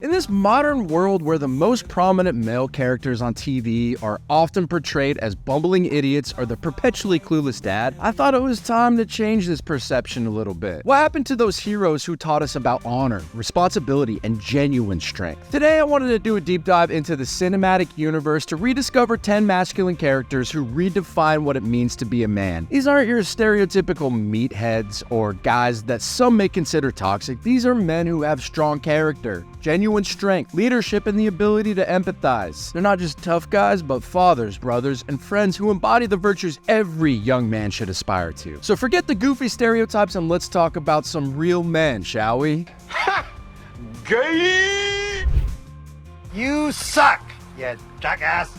In this modern world where the most prominent male characters on TV are often portrayed as bumbling idiots or the perpetually clueless dad, I thought it was time to change this perception a little bit. What happened to those heroes who taught us about honor, responsibility, and genuine strength? Today I wanted to do a deep dive into the cinematic universe to rediscover 10 masculine characters who redefine what it means to be a man. These aren't your stereotypical meatheads or guys that some may consider toxic. These are men who have strong character, genuine strength, leadership, and the ability to empathize. They're not just tough guys, but fathers, brothers, and friends who embody the virtues every young man should aspire to. So forget the goofy stereotypes and let's talk about some real men, shall we? Ha! Gay! You suck, you jackass!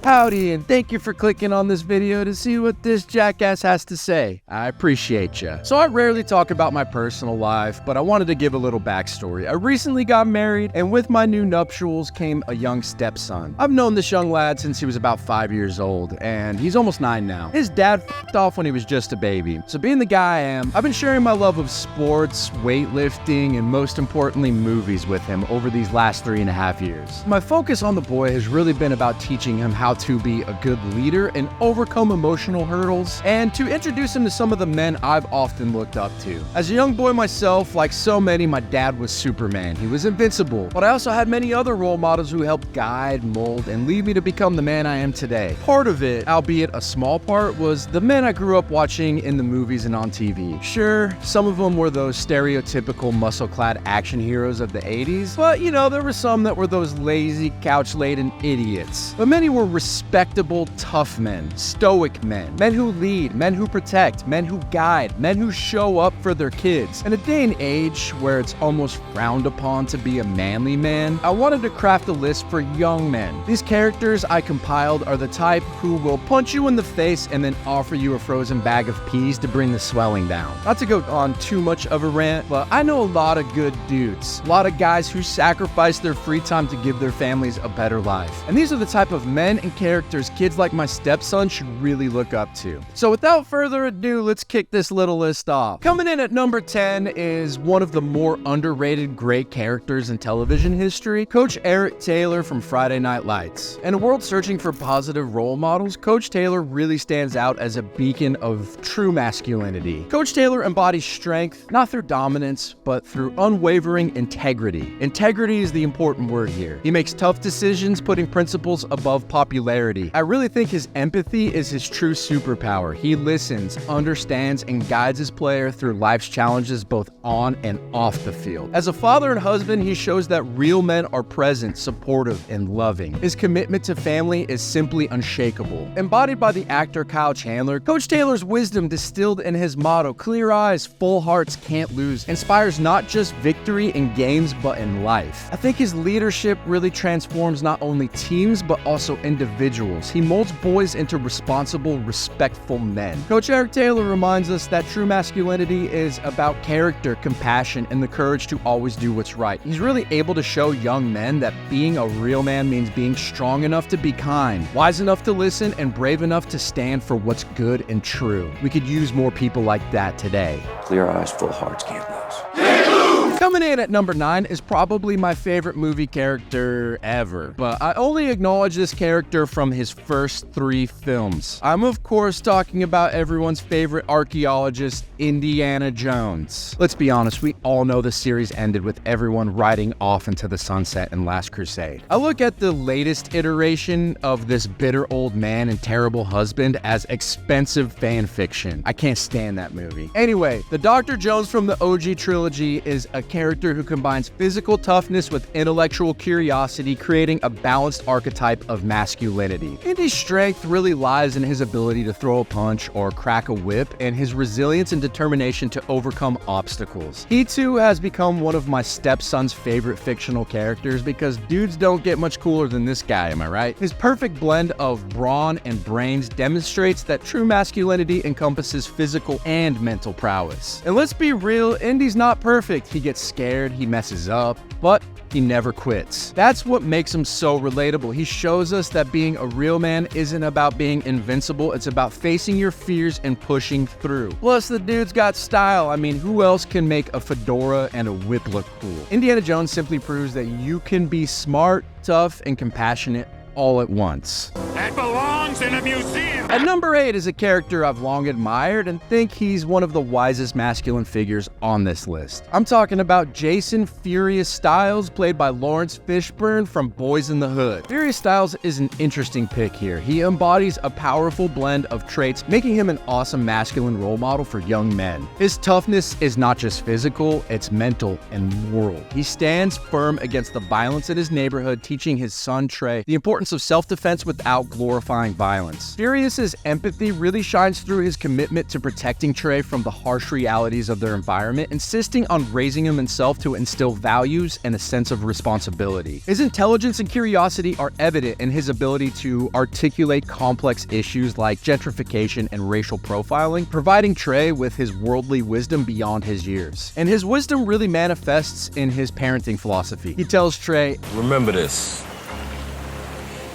Howdy, and thank you for clicking on this video to see what this jackass has to say. I appreciate ya. So I rarely talk about my personal life, but I wanted to give a little backstory. I recently got married, and with my new nuptials came a young stepson. I've known this young lad since he was about 5 years old, and he's almost 9 now. His dad f***ed off when he was just a baby. So being the guy I am, I've been sharing my love of sports, weightlifting, and most importantly, movies with him over these last 3.5 years. My focus on the boy has really been about teaching him how to be a good leader and overcome emotional hurdles, and to introduce him to some of the men I've often looked up to. As a young boy myself, like so many, my dad was Superman. He was invincible, but I also had many other role models who helped guide, mold, and lead me to become the man I am today. Part of it, albeit a small part, was the men I grew up watching in the movies and on TV. Sure, some of them were those stereotypical muscle-clad action heroes of the 80s, but you know, there were some that were those lazy, couch-laden idiots. But many were respectable, tough men, stoic men, men who lead, men who protect, men who guide, men who show up for their kids. In a day and age where it's almost frowned upon to be a manly man, I wanted to craft a list for young men. These characters I compiled are the type who will punch you in the face and then offer you a frozen bag of peas to bring the swelling down. Not to go on too much of a rant, but I know a lot of good dudes, a lot of guys who sacrifice their free time to give their families a better life. And these are the type of men and characters kids like my stepson should really look up to. So without further ado, let's kick this little list off. Coming in at number 10 is one of the more underrated great characters in television history, Coach Eric Taylor from Friday Night Lights. In a world searching for positive role models, Coach Taylor really stands out as a beacon of true masculinity. Coach Taylor embodies strength, not through dominance, but through unwavering integrity. Integrity is the important word here. He makes tough decisions, putting principles above popularity. I really think his empathy is his true superpower. He listens, understands, and guides his player through life's challenges both on and off the field. As a father and husband, he shows that real men are present, supportive, and loving. His commitment to family is simply unshakable. Embodied by the actor Kyle Chandler, Coach Taylor's wisdom distilled in his motto, "Clear eyes, full hearts can't lose," inspires not just victory in games, but in life. I think his leadership really transforms not only teams, but also individuals. He molds boys into responsible, respectful men. Coach Eric Taylor reminds us that true masculinity is about character, compassion, and the courage to always do what's right. He's really able to show young men that being a real man means being strong enough to be kind, wise enough to listen, and brave enough to stand for what's good and true. We could use more people like that today. Clear eyes, full hearts can't lose. Coming in at number 9 is probably my favorite movie character ever, but I only acknowledge this character from his first 3 films. I'm of course talking about everyone's favorite archaeologist, Indiana Jones. Let's be honest, we all know the series ended with everyone riding off into the sunset in Last Crusade. I look at the latest iteration of this bitter old man and terrible husband as expensive fan fiction. I can't stand that movie. Anyway, the Dr. Jones from the OG trilogy is a character who combines physical toughness with intellectual curiosity, creating a balanced archetype of masculinity. Indy's strength really lies in his ability to throw a punch or crack a whip, and his resilience and determination to overcome obstacles. He too has become one of my stepson's favorite fictional characters because dudes don't get much cooler than this guy, am I right? His perfect blend of brawn and brains demonstrates that true masculinity encompasses physical and mental prowess. And let's be real, Indy's not perfect. He gets scared, he messes up, but he never quits. That's what makes him so relatable. He shows us that being a real man isn't about being invincible, it's about facing your fears and pushing through. Plus, the dude's got style. I mean, who else can make a fedora and a whip look cool? Indiana Jones simply proves that you can be smart, tough, and compassionate all at once. That belongs in a museum. At number 8 is a character I've long admired and think he's one of the wisest masculine figures on this list. I'm talking about Jason Furious Styles, played by Lawrence Fishburne from Boys in the Hood. Furious Styles is an interesting pick here. He embodies a powerful blend of traits, making him an awesome masculine role model for young men. His toughness is not just physical, it's mental and moral. He stands firm against the violence in his neighborhood, teaching his son Trey the importance of self-defense without glorifying violence. Furious's empathy really shines through his commitment to protecting Trey from the harsh realities of their environment, insisting on raising him himself to instill values and a sense of responsibility. His intelligence and curiosity are evident in his ability to articulate complex issues like gentrification and racial profiling, providing Trey with his worldly wisdom beyond his years. And his wisdom really manifests in his parenting philosophy. He tells Trey, "Remember this.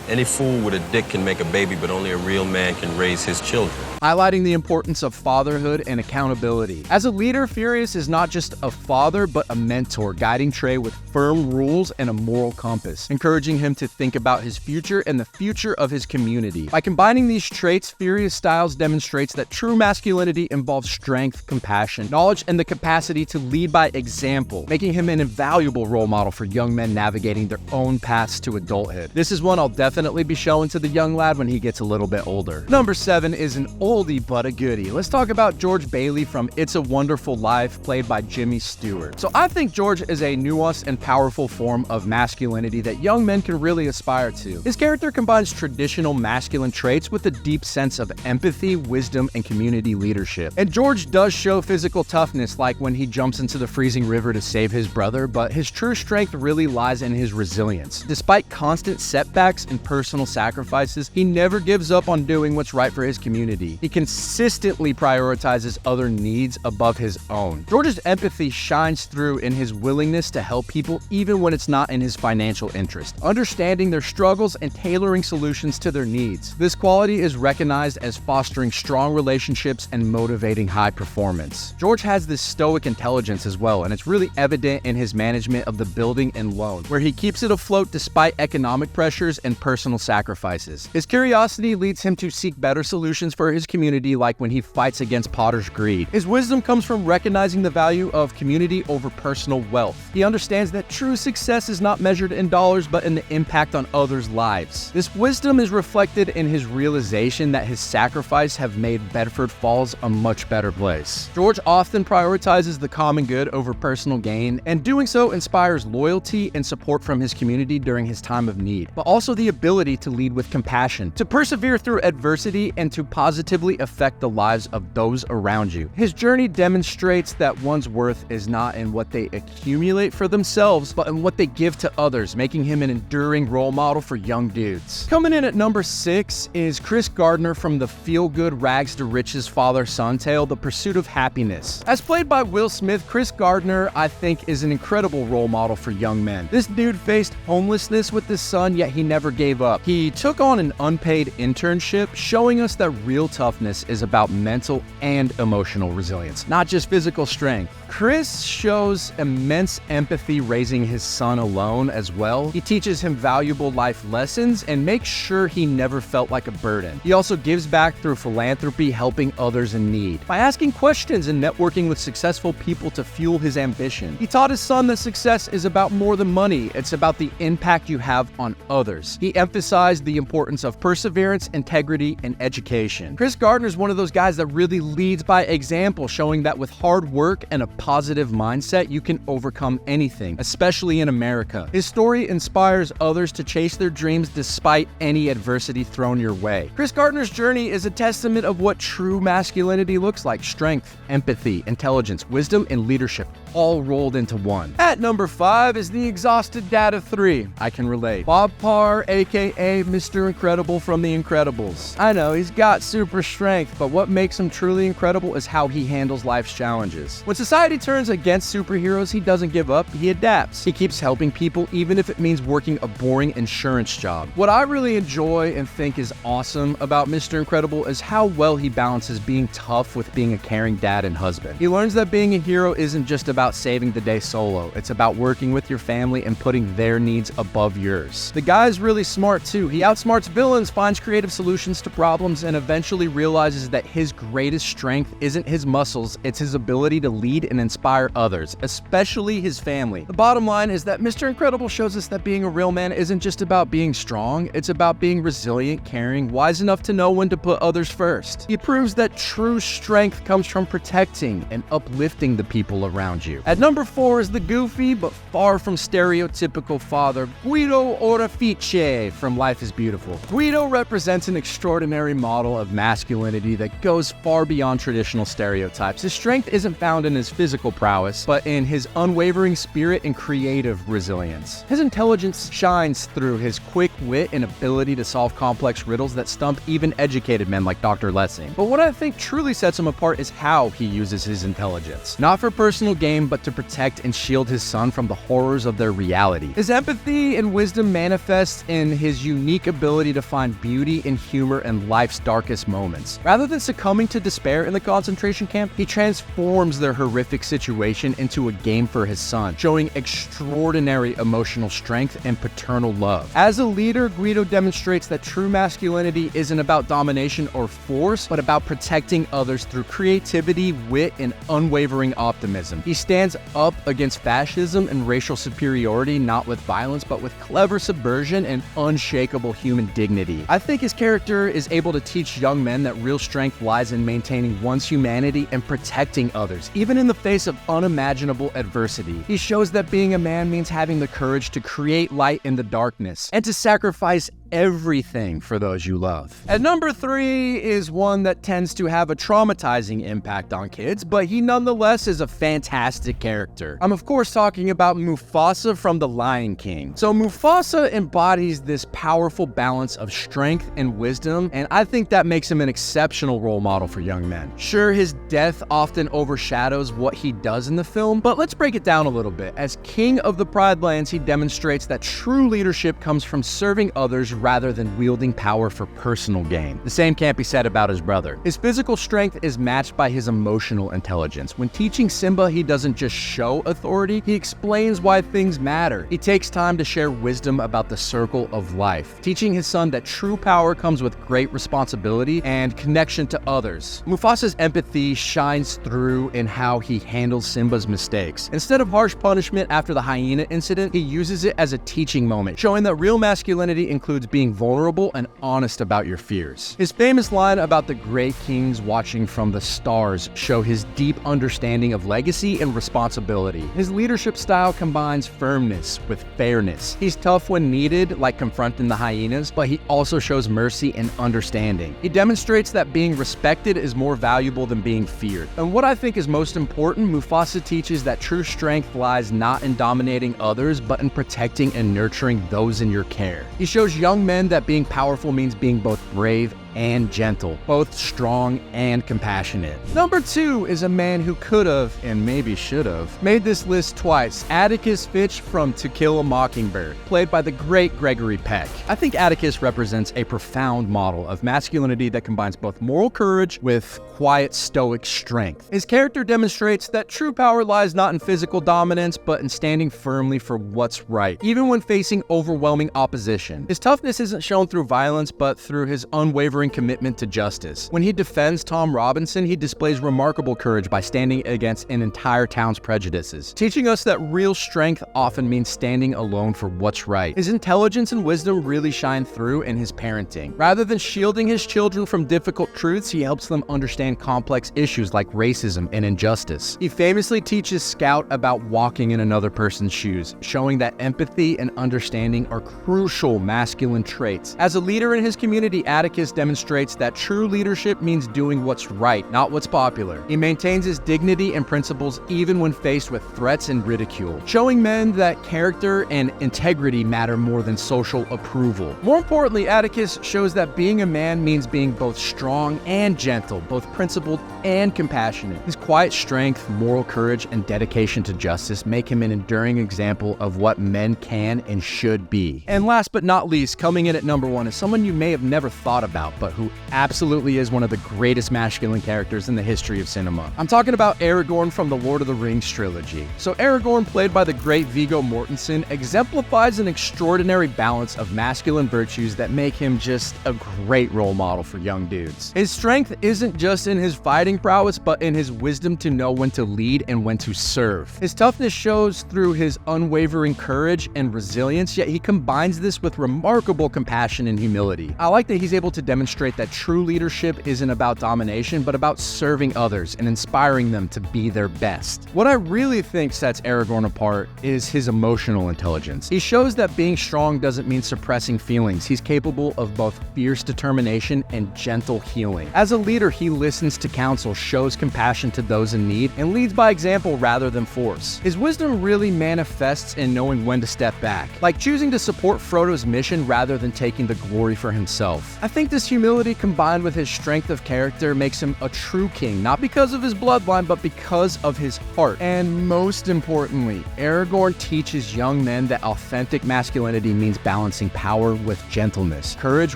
Any fool with a dick can make a baby, but only a real man can raise his children." highlighting the importance of fatherhood and accountability. As a leader, Furious is not just a father, but a mentor, guiding Trey with firm rules and a moral compass, encouraging him to think about his future and the future of his community. By combining these traits, Furious Styles demonstrates that true masculinity involves strength, compassion, knowledge, and the capacity to lead by example, making him an invaluable role model for young men navigating their own paths to adulthood. This is one I'll definitely be showing to the young lad when he gets a little bit older. Number 7 is an oldie but a goodie. Let's talk about George Bailey from It's a Wonderful Life, played by Jimmy Stewart. So I think George is a nuanced and powerful form of masculinity that young men can really aspire to. His character combines traditional masculine traits with a deep sense of empathy, wisdom, and community leadership. And George does show physical toughness, like when he jumps into the freezing river to save his brother, but his true strength really lies in his resilience. Despite constant setbacks and personal sacrifices, he never gives up on doing what's right for his community. He consistently prioritizes other needs above his own. George's empathy shines through in his willingness to help people even when it's not in his financial interest, understanding their struggles and tailoring solutions to their needs. This quality is recognized as fostering strong relationships and motivating high performance. George has this stoic intelligence as well, and it's really evident in his management of the building and loan, where he keeps it afloat despite economic pressures and personal sacrifices. His curiosity leads him to seek better solutions for his community, like when he fights against Potter's greed. His wisdom comes from recognizing the value of community over personal wealth. He understands that true success is not measured in dollars, but in the impact on others' lives. This wisdom is reflected in his realization that his sacrifice have made Bedford Falls a much better place. George often prioritizes the common good over personal gain, and doing so inspires loyalty and support from his community during his time of need, but also the ability to lead with compassion, to persevere through adversity, and to positively affect the lives of those around you. His journey demonstrates that one's worth is not in what they accumulate for themselves, but in what they give to others, making him an enduring role model for young dudes. Coming in at number 6 is Chris Gardner from the feel-good rags to riches father-son tale, The Pursuit of Happiness. As played by Will Smith, Chris Gardner, I think, is an incredible role model for young men. This dude faced homelessness with his son, yet he never gave up. He took on an unpaid internship, showing us that real toughness is about mental and emotional resilience, not just physical strength. Chris shows immense empathy raising his son alone as well. He teaches him valuable life lessons and makes sure he never felt like a burden. He also gives back through philanthropy, helping others in need. By asking questions and networking with successful people to fuel his ambition, he taught his son that success is about more than money. It's about the impact you have on others. He emphasized the importance of perseverance, integrity, and education. Chris Gardner is one of those guys that really leads by example, showing that with hard work and a positive mindset, you can overcome anything, especially in America. His story inspires others to chase their dreams despite any adversity thrown your way. Chris Gardner's journey is a testament of what true masculinity looks like: strength, empathy, intelligence, wisdom, and leadership, all rolled into one. At number 5 is the exhausted dad of 3. I can relate. Bob Parr, aka Mr. Incredible from The Incredibles. I know, he's got super strength, but what makes him truly incredible is how he handles life's challenges. When society turns against superheroes, he doesn't give up, he adapts. He keeps helping people even if it means working a boring insurance job. What I really enjoy and think is awesome about Mr. Incredible is how well he balances being tough with being a caring dad and husband. He learns that being a hero isn't just about saving the day solo, it's about working with your family and putting their needs above yours. The guy's really smart too. He outsmarts villains, finds creative solutions to problems, and eventually realizes that his greatest strength isn't his muscles, it's his ability to lead and inspire others, especially his family. The bottom line is that Mr. Incredible shows us that being a real man isn't just about being strong, it's about being resilient, caring, wise enough to know when to put others first. He proves that true strength comes from protecting and uplifting the people around you. At number 4 is the goofy but far from stereotypical father, Guido Orefice from Life is Beautiful. Guido represents an extraordinary model of masculinity that goes far beyond traditional stereotypes. His strength isn't found in his physical prowess, but in his unwavering spirit and creative resilience. His intelligence shines through his quick wit and ability to solve complex riddles that stump even educated men like Dr. Lessing. But what I think truly sets him apart is how he uses his intelligence. Not for personal gain, but to protect and shield his son from the horrors of their reality. His empathy and wisdom manifests in his unique ability to find beauty and humor in life's darkest moments. Rather than succumbing to despair in the concentration camp, he transforms their horrific situation into a game for his son, showing extraordinary emotional strength and paternal love. As a leader, Guido demonstrates that true masculinity isn't about domination or force, but about protecting others through creativity, wit, and unwavering optimism. He stands up against fascism and racial superiority, not with violence, but with clever subversion and unshakable human dignity. I think his character is able to teach young men that real strength lies in maintaining one's humanity and protecting others, even in the face of unimaginable adversity. He shows that being a man means having the courage to create light in the darkness and to sacrifice everything for those you love. At number 3 is one that tends to have a traumatizing impact on kids, but he nonetheless is a fantastic character. I'm of course talking about Mufasa from The Lion King. So Mufasa embodies this powerful balance of strength and wisdom, and I think that makes him an exceptional role model for young men. Sure, his death often overshadows what he does in the film, but let's break it down a little bit. As king of the Pride Lands, he demonstrates that true leadership comes from serving others rather than wielding power for personal gain. The same can't be said about his brother. His physical strength is matched by his emotional intelligence. When teaching Simba, he doesn't just show authority, he explains why things matter. He takes time to share wisdom about the circle of life, teaching his son that true power comes with great responsibility and connection to others. Mufasa's empathy shines through in how he handles Simba's mistakes. Instead of harsh punishment after the hyena incident, he uses it as a teaching moment, showing that real masculinity includes being vulnerable and honest about your fears. His famous line about the great kings watching from the stars show his deep understanding of legacy and responsibility. His leadership style combines firmness with fairness. He's tough when needed, like confronting the hyenas, but he also shows mercy and understanding. He demonstrates that being respected is more valuable than being feared. And what I think is most important, Mufasa teaches that true strength lies not in dominating others, but in protecting and nurturing those in your care. He shows young men that being powerful means being both brave and gentle, both strong and compassionate. Number 2 is a man who could have, and maybe should have, made this list twice. Atticus Finch from To Kill a Mockingbird, played by the great Gregory Peck. I think Atticus represents a profound model of masculinity that combines both moral courage with quiet, stoic strength. His character demonstrates that true power lies not in physical dominance, but in standing firmly for what's right, even when facing overwhelming opposition. His toughness isn't shown through violence, but through his unwavering commitment to justice. When he defends Tom Robinson, he displays remarkable courage by standing against an entire town's prejudices, teaching us that real strength often means standing alone for what's right. His intelligence and wisdom really shine through in his parenting. Rather than shielding his children from difficult truths, he helps them understand complex issues like racism and injustice. He famously teaches Scout about walking in another person's shoes, showing that empathy and understanding are crucial masculine traits. As a leader in his community, Atticus demonstrates demonstrates that true leadership means doing what's right, not what's popular. He maintains his dignity and principles even when faced with threats and ridicule, showing men that character and integrity matter more than social approval. More importantly, Atticus shows that being a man means being both strong and gentle, both principled and compassionate. His quiet strength, moral courage, and dedication to justice make him an enduring example of what men can and should be. And last but not least, coming in at number 1 is someone you may have never thought about, but who absolutely is one of the greatest masculine characters in the history of cinema. I'm talking about Aragorn from the Lord of the Rings trilogy. So Aragorn, played by the great Viggo Mortensen, exemplifies an extraordinary balance of masculine virtues that make him just a great role model for young dudes. His strength isn't just in his fighting prowess, but in his wisdom to know when to lead and when to serve. His toughness shows through his unwavering courage and resilience, yet he combines this with remarkable compassion and humility. I like that he's able to demonstrate that true leadership isn't about domination, but about serving others and inspiring them to be their best. What I really think sets Aragorn apart is his emotional intelligence. He shows that being strong doesn't mean suppressing feelings. He's capable of both fierce determination and gentle healing. As a leader, he listens to counsel, shows compassion to those in need, and leads by example rather than force. His wisdom really manifests in knowing when to step back, like choosing to support Frodo's mission rather than taking the glory for himself. I think this humility combined with his strength of character makes him a true king, not because of his bloodline, but because of his heart. And most importantly, Aragorn teaches young men that authentic masculinity means balancing power with gentleness, courage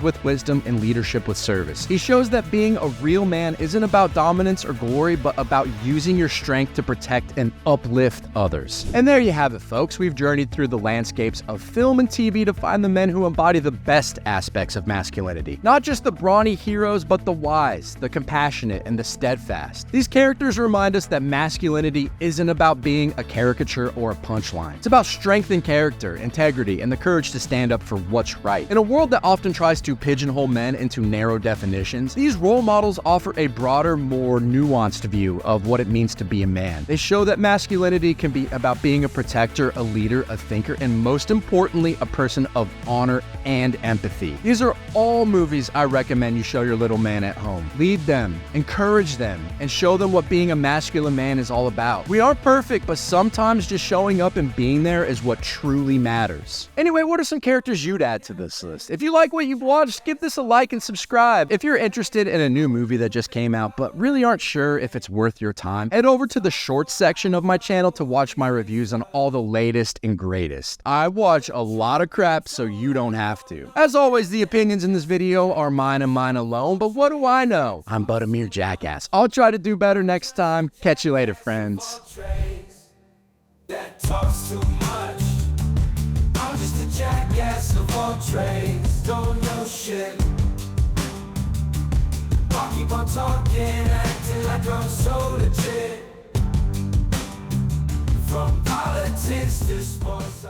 with wisdom, and leadership with service. He shows that being a real man isn't about dominance or glory, but about using your strength to protect and uplift others. And there you have it, folks. We've journeyed through the landscapes of film and TV to find the men who embody the best aspects of masculinity. Not just the brawny heroes, but the wise, the compassionate, and the steadfast. These characters remind us that masculinity isn't about being a caricature or a punchline. It's about strength and character, integrity, and the courage to stand up for what's right. In a world that often tries to pigeonhole men into narrow definitions, these role models offer a broader, more nuanced view of what it means to be a man. They show that masculinity can be about being a protector, a leader, a thinker, and most importantly, a person of honor and empathy. These are all movies I recommend you show your little man at home. Lead them, encourage them, and show them what being a masculine man is all about. We aren't perfect, but sometimes just showing up and being there is what truly matters. Anyway, what are some characters you'd add to this list? If you like what you've watched, give this a like and subscribe. If you're interested in a new movie that just came out but really aren't sure if it's worth your time, head over to the shorts section of my channel to watch my reviews on all the latest and greatest. I watch a lot of crap, so you don't have to. As always, the opinions in this video are mine and mine alone, but what do I know? I'm but a mere jackass. I'll try to do better next time. Catch you later, friends. That talks too much. I'm just a jackass of all trades. Don't know shit. I'll keep on talking, acting like I'm so legit. From politics to sports.